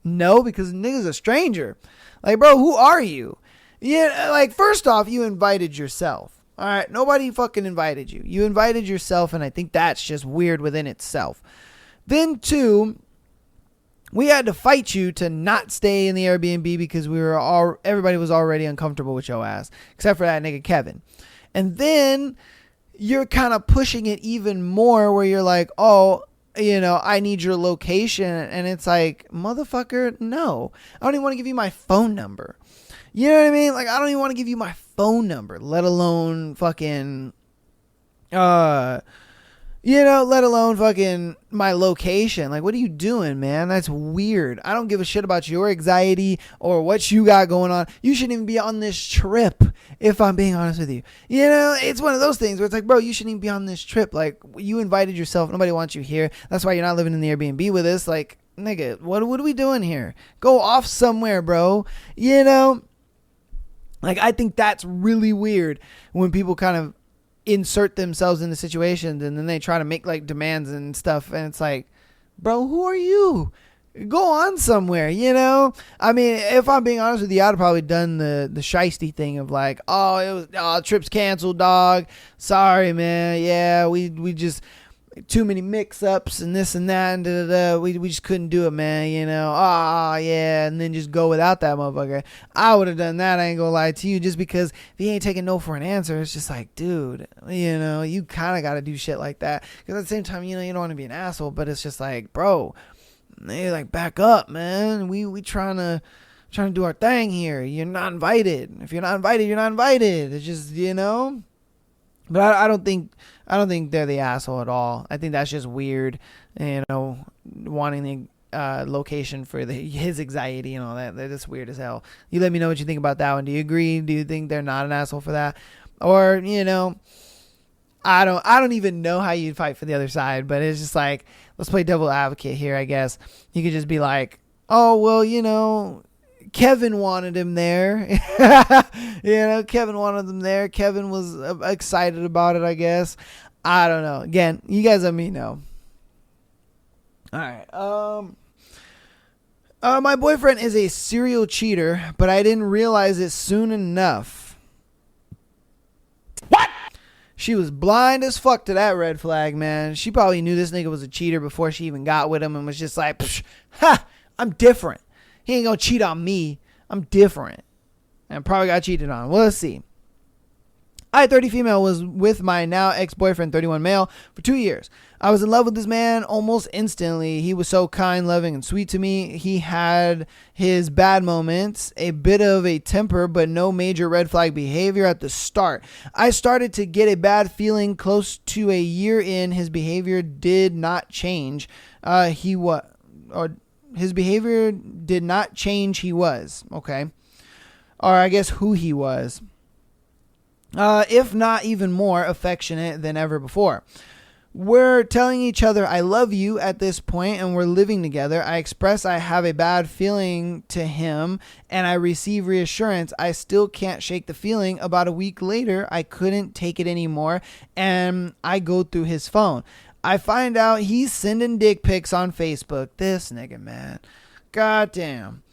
No, because nigga's a stranger. Like, bro, who are you? Yeah, like, first off, you invited yourself. All right, nobody fucking invited you. You invited yourself, and I think that's just weird within itself. Then, two, we had to fight you to not stay in the Airbnb because everybody was already uncomfortable with your ass, except for that nigga Kevin. And then you're kind of pushing it even more, where you're like, oh, I need your location. And it's like, motherfucker, no. I don't even want to give you my phone number. You know what I mean? Like, I don't even want to give you my phone number, let alone fucking, let alone fucking my location. Like, what are you doing, man? That's weird. I don't give a shit about your anxiety or what you got going on. You shouldn't even be on this trip, if I'm being honest with you. It's one of those things where it's like, bro, you shouldn't even be on this trip. Like, you invited yourself. Nobody wants you here. That's why you're not living in the Airbnb with us. Like, nigga, what are we doing here? Go off somewhere, bro. Like, I think that's really weird when people kind of insert themselves into situations and then they try to make like demands and stuff, and it's like, bro, who are you? Go on somewhere. I mean, if I'm being honest with you, I'd have probably done the shiesty thing of like, trip's canceled, dog, sorry, man, yeah, we just, too many mix-ups and this and that and da, da, da. We just couldn't do it, man, you know. Yeah, and then just go without that motherfucker. I would have done that, I ain't gonna lie to you, just because if he ain't taking no for an answer, it's just like, dude, you know, you kind of got to do shit like that, because at the same time, you know, you don't want to be an asshole, but it's just like, bro, they like, back up, man. We trying to do our thing here. You're not invited. If you're not invited, you're not invited. It's just, you know. But I don't think they're the asshole at all. I think that's just weird, you know, wanting the location for his anxiety and all that. That's weird as hell. You let me know what you think about that one. Do you agree? Do you think they're not an asshole for that? Or, you know, I don't even know how you'd fight for the other side, but it's just like, let's play devil advocate here, I guess. You could just be like, oh, well, you know, Kevin wanted him there. You know, Kevin wanted him there. Kevin was excited about it, I guess. I don't know. Again, you guys let me know. All right. My boyfriend is a serial cheater, but I didn't realize it soon enough. What? She was blind as fuck to that red flag, man. She probably knew this nigga was a cheater before she even got with him and was just like, ha, I'm different. He ain't gonna cheat on me. I'm different. And probably got cheated on. Well, let's see. I, 30 female, was with my now ex-boyfriend, 31 male, for 2 years. I was in love with this man almost instantly. He was so kind, loving, and sweet to me. He had his bad moments, a bit of a temper, but no major red flag behavior at the start. I started to get a bad feeling close to a year in. His behavior did not change. His behavior did not change. He was, okay. Or I guess who he was. If not even more affectionate than ever before. We're telling each other I love you at this point, and we're living together. I express I have a bad feeling to him, and I receive reassurance. I still can't shake the feeling. About a week later, I couldn't take it anymore, and I go through his phone. I find out he's sending dick pics on Facebook. This nigga, man. Goddamn.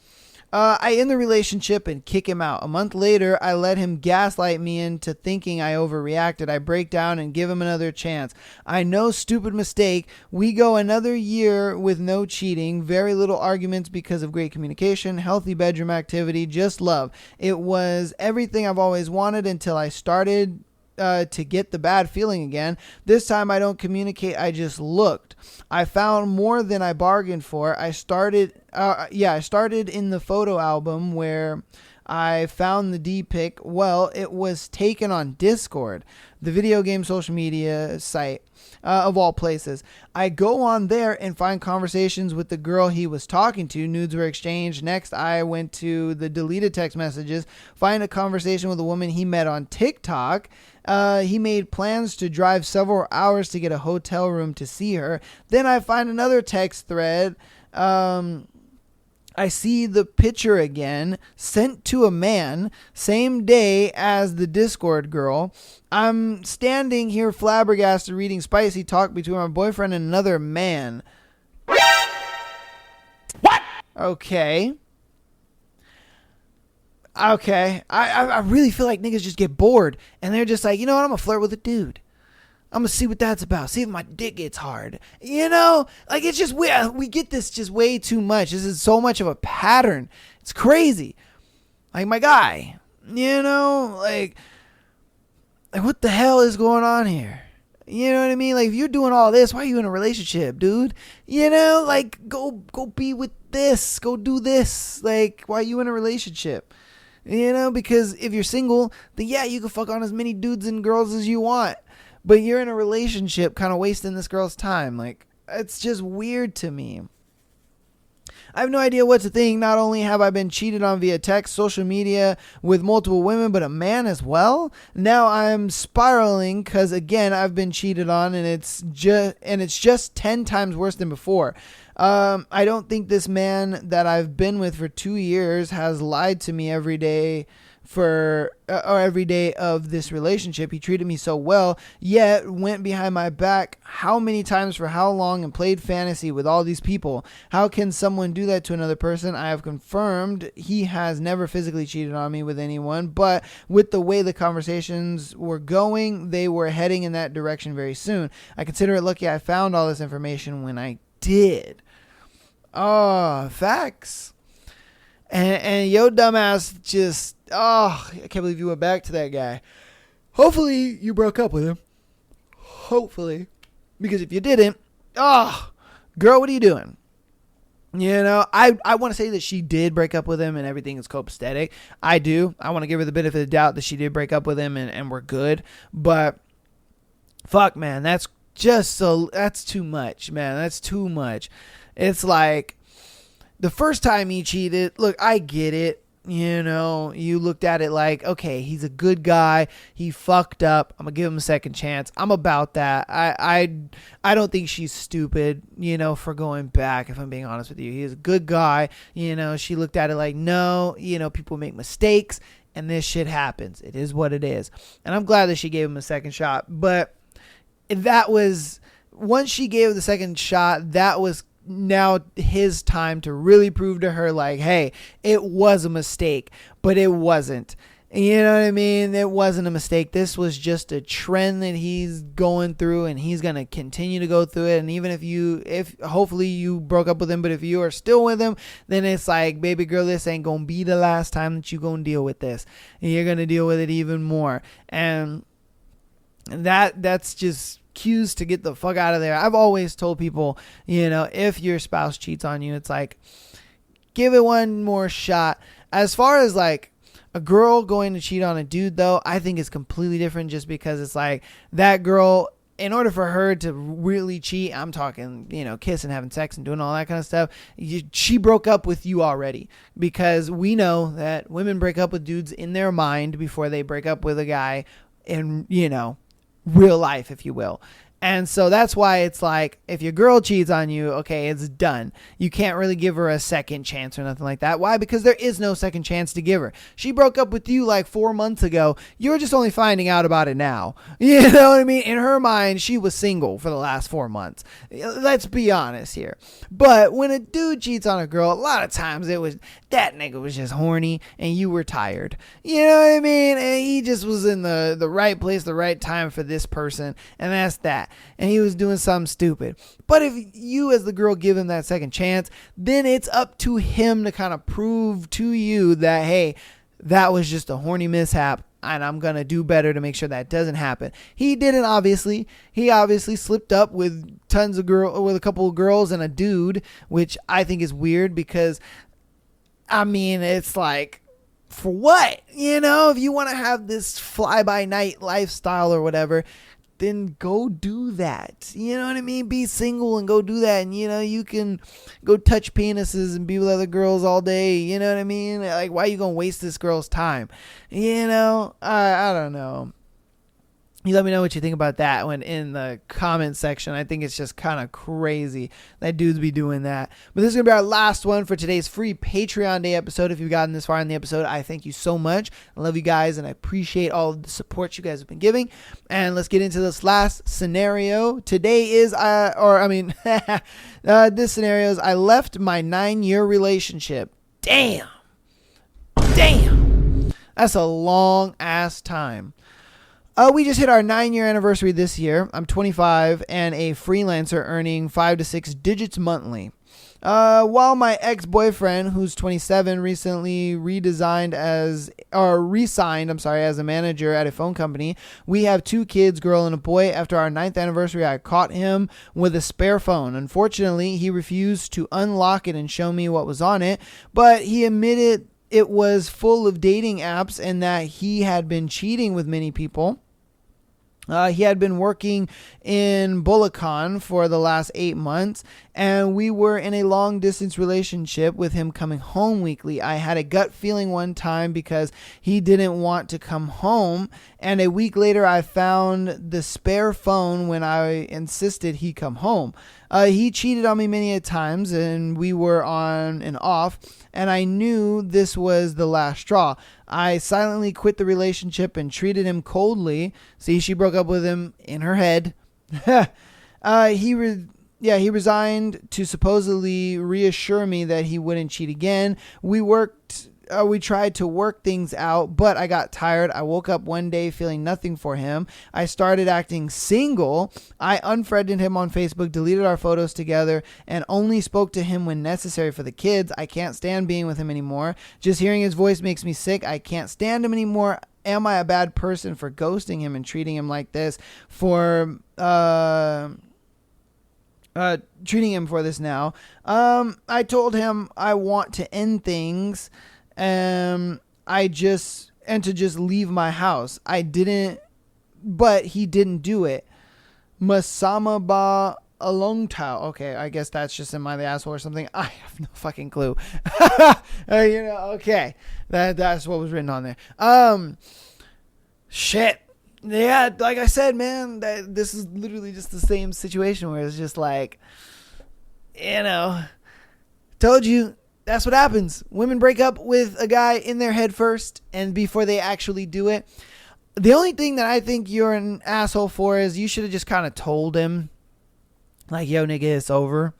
I end the relationship and kick him out. A month later, I let him gaslight me into thinking I overreacted. I break down and give him another chance. I know, stupid mistake. We go another year with no cheating, very little arguments because of great communication, healthy bedroom activity, just love. It was everything I've always wanted until I started to get the bad feeling again. This time I don't communicate. I just looked. I found more than I bargained for. I started in the photo album where I found the D-pic. Well, it was taken on Discord, the video game social media site, of all places. I go on there and find conversations with the girl he was talking to. Nudes were exchanged. Next, I went to the deleted text messages, find a conversation with a woman he met on TikTok. He made plans to drive several hours to get a hotel room to see her. Then I find another text thread. I see the picture again, sent to a man, same day as the Discord girl. I'm standing here flabbergasted reading spicy talk between my boyfriend and another man. What? Okay. I really feel like niggas just get bored and they're just like, you know what, I'm gonna flirt with a dude. I'm gonna see what that's about. See if my dick gets hard. You know, like, it's just we get this just way too much. This is so much of a pattern. It's crazy. Like, my guy, you know, like what the hell is going on here? You know what I mean? Like, if you're doing all this, why are you in a relationship, dude? You know, like, go be with this. Go do this. Like, why are you in a relationship? You know, because if you're single, then yeah, you can fuck on as many dudes and girls as you want. But you're in a relationship kind of wasting this girl's time. Like, it's just weird to me. I have no idea what to think. Not only have I been cheated on via text, social media with multiple women, but a man as well. Now I'm spiraling because, again, I've been cheated on, and it's just 10 times worse than before. I don't think this man that I've been with for 2 years has lied to me every day or every day of this relationship. He treated me so well, yet went behind my back how many times for how long and played fantasy with all these people. How can someone do that to another person? I have confirmed he has never physically cheated on me with anyone, but with the way the conversations were going, they were heading in that direction very soon. I consider it lucky I found all this information when I did. Oh, facts. And yo dumbass just, I can't believe you went back to that guy. Hopefully you broke up with him. Hopefully. Because if you didn't, girl, what are you doing? You know, I want to say that she did break up with him and everything is copacetic. I do. I want to give her the benefit of the doubt that she did break up with him and we're good. But fuck, man, that's too much, man. That's too much. It's like, the first time he cheated, look, I get it. You know, you looked at it like, okay, he's a good guy. He fucked up. I'm going to give him a second chance. I'm about that. I don't think she's stupid, you know, for going back, if I'm being honest with you. He's a good guy. You know, she looked at it like, no, you know, people make mistakes and this shit happens. It is what it is. And I'm glad that she gave him a second shot. But that was, once she gave the second shot, that was now his time to really prove to her like, hey, it was a mistake, but it wasn't. You know what I mean? It wasn't a mistake. This was just a trend that he's going through and he's going to continue to go through it. And even if hopefully you broke up with him, but if you are still with him, then it's like, baby girl, this ain't going to be the last time that you going to deal with this. And you're going to deal with it even more. And that's just cues to get the fuck out of there. I've always told people, you know, if your spouse cheats on you, it's like, give it one more shot. As far as like a girl going to cheat on a dude, though, I think it's completely different, just because it's like that girl, in order for her to really cheat, I'm talking, you know, kissing, having sex and doing all that kind of stuff, she broke up with you already, because we know that women break up with dudes in their mind before they break up with a guy in, you know, real life, if you will. And so that's why it's like, if your girl cheats on you, okay, it's done. You can't really give her a second chance or nothing like that. Why? Because there is no second chance to give her. She broke up with you like 4 months ago. You're just only finding out about it now. You know what I mean? In her mind, she was single for the last 4 months. Let's be honest here. But when a dude cheats on a girl, a lot of times it was, that nigga was just horny and you were tired. You know what I mean? And he just was in the right place, the right time for this person. And that's that. And he was doing something stupid. But if you as the girl give him that second chance, then it's up to him to kind of prove to you that, hey, that was just a horny mishap and I'm going to do better to make sure that doesn't happen. He didn't, obviously. He obviously slipped up with with a couple of girls and a dude, which I think is weird because, I mean, it's like, for what? You know, if you want to have this fly-by-night lifestyle or whatever, then go do that. You know what I mean? Be single and go do that. And, you know, you can go touch penises and be with other girls all day. You know what I mean? Like, why are you going to waste this girl's time? You know, I don't know. You let me know what you think about that one in the comment section. I think it's just kind of crazy that dudes be doing that. But this is going to be our last one for today's free Patreon Day episode. If you've gotten this far in the episode, I thank you so much. I love you guys, and I appreciate all of the support you guys have been giving. And let's get into this last scenario. Today is, this scenario is, I left my 9-year relationship. Damn. That's a long ass time. We just hit our 9-year anniversary this year. I'm 25 and a freelancer earning 5 to 6 digits monthly. While my ex-boyfriend, who's 27, recently resigned as a manager at a phone company. We have 2 kids, girl and a boy. After our 9th anniversary, I caught him with a spare phone. Unfortunately, he refused to unlock it and show me what was on it, but he admitted it was full of dating apps and that he had been cheating with many people. He had been working in Bulacan for the last 8 months, and we were in a long distance relationship with him coming home weekly. I had a gut feeling one time because he didn't want to come home, and a week later I found the spare phone when I insisted he come home. He cheated on me many a times, and we were on and off, and I knew this was the last straw. I silently quit the relationship and treated him coldly. See, she broke up with him in her head. He resigned to supposedly reassure me that he wouldn't cheat again. We tried to work things out, but I got tired. I woke up one day feeling nothing for him. I started acting single. I unfriended him on Facebook, deleted our photos together, and only spoke to him when necessary for the kids. I can't stand being with him anymore. Just hearing his voice makes me sick. I can't stand him anymore. Am I a bad person for ghosting him and treating him like this? Treating him for this now. I told him I want to end things. To just leave my house. I didn't, but he didn't do it. Masama ba alongtao. Okay, I guess that's just in my asshole or something. I have no fucking clue. Okay. That's what was written on there. Shit. Yeah, like I said, man, this is literally just the same situation where it's just like, told you. That's what happens. Women break up with a guy in their head first and before they actually do it. The only thing that I think you're an asshole for is you should have just kind of told him, like, yo, nigga, it's over.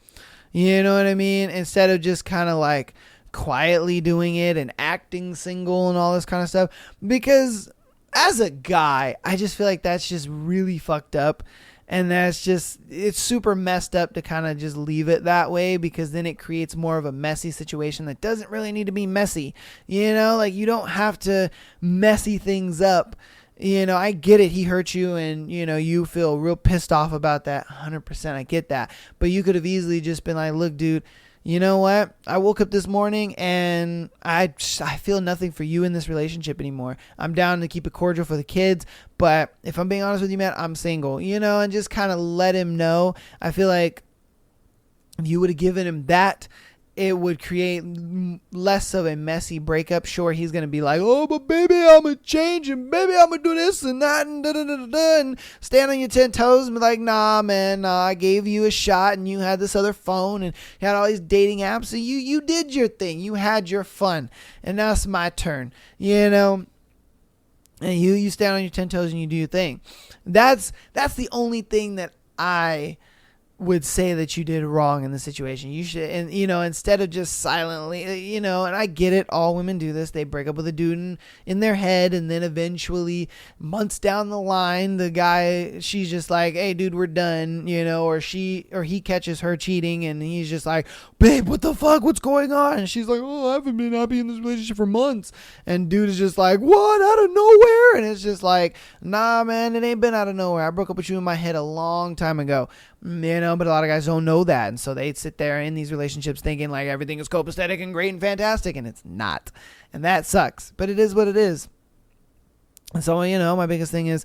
You know what I mean? Instead of just kind of like quietly doing it and acting single and all this kind of stuff. Because as a guy, I just feel like that's just really fucked up. And it's super messed up to kind of just leave it that way, because then it creates more of a messy situation that doesn't really need to be messy. Like, you don't have to messy things up. I get it. He hurt you and, you feel real pissed off about that. 100%. I get that. But you could have easily just been like, look, dude, you know what? I woke up this morning and I feel nothing for you in this relationship anymore. I'm down to keep it cordial for the kids, but if I'm being honest with you, man, I'm single, and just kind of let him know. I feel like if you would have given him that, it would create less of a messy breakup. Sure, he's going to be like, oh, but baby, I'm going to change and baby, I'm going to do this and that and da-da-da-da-da, and stand on your 10 toes and be like, nah, man, I gave you a shot and you had this other phone and you had all these dating apps. So you did your thing. You had your fun. And now it's my turn, And you stand on your 10 toes and you do your thing. That's the only thing that I would say that you did wrong in the situation. You should, and instead of just silently, and I get it, all women do this. They break up with a dude in their head, and then eventually months down the line, the guy, she's just like, hey dude, we're done, or he catches her cheating and he's just like, babe, what the fuck, what's going on? And she's like, oh, I haven't been happy in this relationship for months. And dude is just like, what, out of nowhere? And it's just like, nah, man, it ain't been out of nowhere. I broke up with you in my head a long time ago. But a lot of guys don't know that. And so they sit there in these relationships thinking like everything is copacetic and great and fantastic, and it's not. And that sucks. But it is what it is. And so, my biggest thing is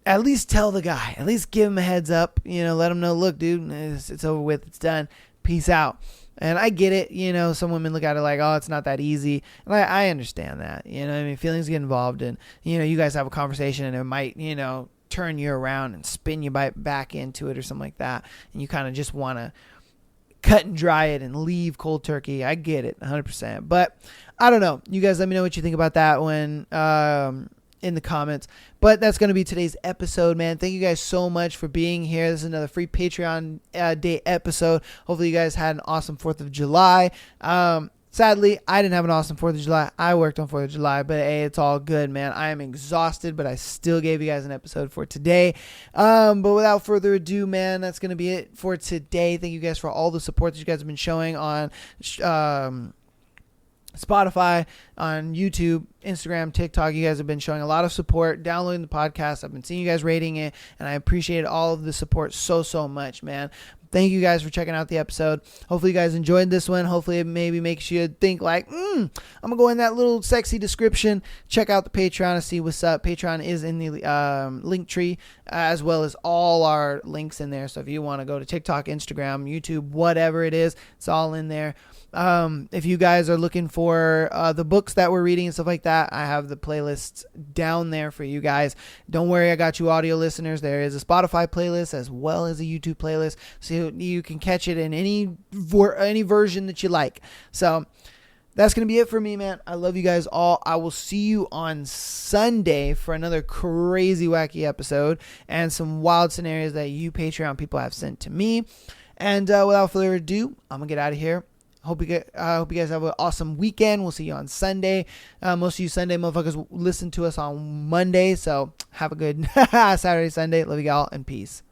at least tell the guy. At least give him a heads up. Let him know, look, dude, it's over with. It's done. Peace out. And I get it. Some women look at it like, oh, it's not that easy. And I understand that. Feelings get involved, and, you guys have a conversation and it might, turn you around and spin you back into it or something like that, and you kind of just want to cut and dry it and leave cold turkey. I get it 100%, but I don't know. You guys let me know what you think about that when in the comments. But that's going to be today's episode, man. Thank you guys so much for being here. This is another free Patreon day episode. Hopefully you guys had an awesome 4th of July. Sadly, I didn't have an awesome 4th of July. I worked on 4th of July, but hey, it's all good, man. I am exhausted, but I still gave you guys an episode for today. But without further ado, man, that's going to be it for today. Thank you guys for all the support that you guys have been showing on Spotify, on YouTube, Instagram, TikTok. You guys have been showing a lot of support, downloading the podcast. I've been seeing you guys rating it, and I appreciate all of the support so much, man. Thank you guys for checking out the episode. Hopefully you guys enjoyed this one. Hopefully it maybe makes you think like, I'm going to go in that little sexy description. Check out the Patreon to see what's up. Patreon is in the link tree, as well as all our links in there. So if you want to go to TikTok, Instagram, YouTube, whatever it is, it's all in there. If you guys are looking for the books that we're reading and stuff like that, I have the playlists down there for you guys. Don't worry, I got you audio listeners. There is a Spotify playlist as well as a YouTube playlist, so you can catch it in any version that you like. So that's going to be it for me, man. I love you guys all. I will see you on Sunday for another crazy, wacky episode and some wild scenarios that you Patreon people have sent to me. And without further ado, I'm going to get out of here. Hope you guys have an awesome weekend. We'll see you on Sunday. Most of you Sunday motherfuckers listen to us on Monday. So have a good Saturday, Sunday. Love you all and peace.